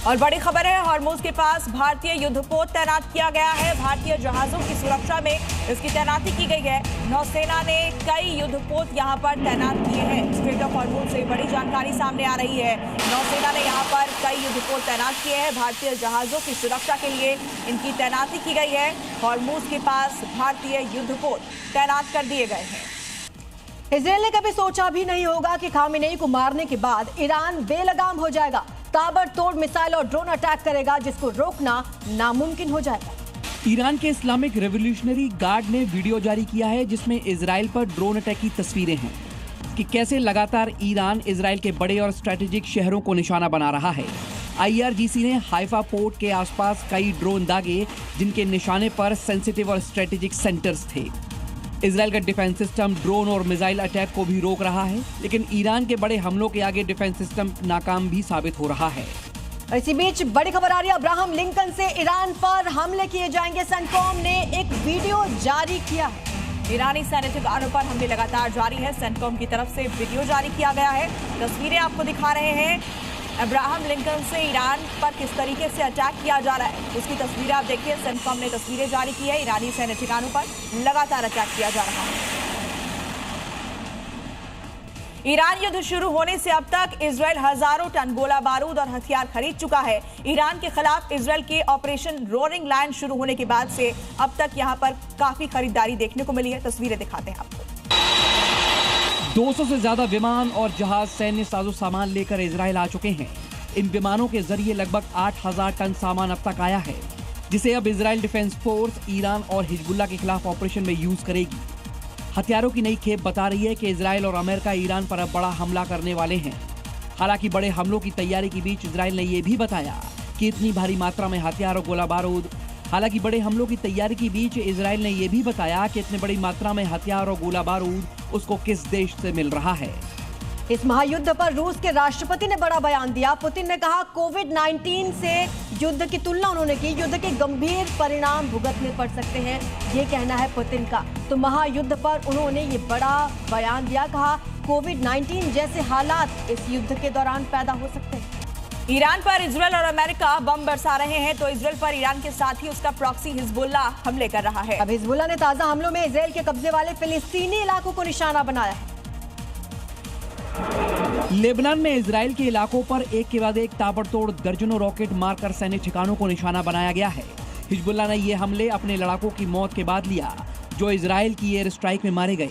और बड़ी खबर है, हॉर्मुज के पास भारतीय युद्धपोत तैनात किया गया है। भारतीय जहाजों की सुरक्षा में इसकी तैनाती की गई है। नौसेना ने कई युद्धपोत यहां पर तैनात किए हैं। स्ट्रेट ऑफ हॉर्मुज से बड़ी जानकारी सामने आ रही है। नौसेना ने यहां पर कई युद्धपोत तैनात किए हैं। भारतीय जहाजों की सुरक्षा के लिए इनकी तैनाती की गई है। हॉर्मुज के पास भारतीय युद्धपोत तैनात कर दिए गए हैं। इजराइल ने कभी सोचा भी नहीं होगा कि खामेनेई को मारने के बाद ईरान बेलगाम हो जाएगा, ताबड़तोड़ मिसाइल और ड्रोन अटैक करेगा, जिसको रोकना नामुमकिन हो जाएगा। ईरान के इस्लामिक रेवोल्यूशनरी गार्ड ने वीडियो जारी किया है जिसमें इजराइल पर ड्रोन अटैक की तस्वीरें हैं कि कैसे लगातार ईरान इजराइल के बड़े और स्ट्रेटेजिक शहरों को निशाना बना रहा है। IRGC ने हाइफा पोर्ट के आसपास कई ड्रोन दागे जिनके निशाने पर सेंसिटिव और स्ट्रेटेजिक सेंटर्स थे। इजराइल का डिफेंस सिस्टम ड्रोन और मिसाइल अटैक को भी रोक रहा है, लेकिन ईरान के बड़े हमलों के आगे डिफेंस सिस्टम नाकाम भी साबित हो रहा है। इसी बीच बड़ी खबर आ रही है अब्राहम लिंकन से। ईरान पर हमले किए जाएंगे, सेंटकॉम ने एक वीडियो जारी किया है। ईरानी सैन्य ठिकानों पर हमले लगातार जारी है। सेंटकॉम की तरफ से वीडियो जारी किया गया है। तस्वीरें आपको दिखा रहे हैं अब्राहम लिंकन से ईरान पर किस तरीके से अटैक किया जा रहा है, उसकी तस्वीरें आप देखिए। सेंटकॉम ने तस्वीरें जारी की है। ईरानी सैन्य ठिकानों पर लगातार अटैक किया जा रहा है। ईरान युद्ध शुरू होने से अब तक इजराइल हजारों टन गोला बारूद और हथियार खरीद चुका है। ईरान के खिलाफ इजराइल के ऑपरेशन रोरिंग लायन शुरू होने के बाद से अब तक यहां पर काफी खरीदारी देखने को मिली है। तस्वीरें दिखाते हैं आपको। 200 से ज्यादा विमान और जहाज सैन्य साजो सामान लेकर इजराइल आ चुके हैं। इन विमानों के जरिए लगभग 8000 टन सामान अब तक आया है, जिसे अब इजराइल डिफेंस फोर्स ईरान और हिजबुल्लाह के खिलाफ ऑपरेशन में यूज करेगी। हथियारों की नई खेप बता रही है कि इजराइल और अमेरिका ईरान पर अब बड़ा हमला करने वाले हैं। हालांकि बड़े हमलों की तैयारी के बीच इजराइल ने यह भी बताया कि इतनी भारी मात्रा में हथियार और गोला बारूद हालांकि बड़े हमलों की तैयारी के बीच इजराइल ने यह भी बताया कि इतनी बड़ी मात्रा में हथियार और गोला बारूद उसको किस देश से मिल रहा है। इस महायुद्ध पर रूस के राष्ट्रपति ने बड़ा बयान दिया। पुतिन ने कहा कोविड-19 से युद्ध की तुलना उन्होंने की। युद्ध के गंभीर परिणाम भुगतने पड़ सकते हैं, ये कहना है पुतिन का। तो महायुद्ध पर उन्होंने ये बड़ा बयान दिया। कहा कोविड-19 जैसे हालात इस युद्ध के दौरान पैदा हो सकते हैं। ईरान पर इजराइल और अमेरिका बम बरसा रहे हैं, तो इजराइल पर ईरान के साथ ही उसका प्रॉक्सी हिजबुल्लाह हमले कर रहा है। अब हिजबुल्लाह ने ताजा हमलों में इजराइल के कब्जे वाले फिलिस्तीनी इलाकों को निशाना बनाया है। लेबनान में इजराइल के इलाकों पर एक के बाद एक ताबड़तोड़ दर्जनों रॉकेट मारकर सैन्य ठिकानों को निशाना बनाया गया है। हिजबुल्लाह ने ये हमले अपने लड़ाकों की मौत के बाद लिया, जो इजराइल की एयर स्ट्राइक में मारे गए।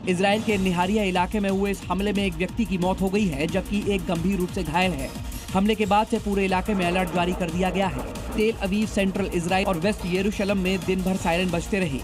इजराइल के निहारिया इलाके में हुए इस हमले में एक व्यक्ति की मौत हो गई है, जबकि एक गंभीर रूप से घायल है। हमले के बाद से पूरे इलाके में अलर्ट जारी कर दिया गया है। तेल अवीव, सेंट्रल इजराइल और वेस्ट यरूशलेम में दिन भर सायरन बजते रहे।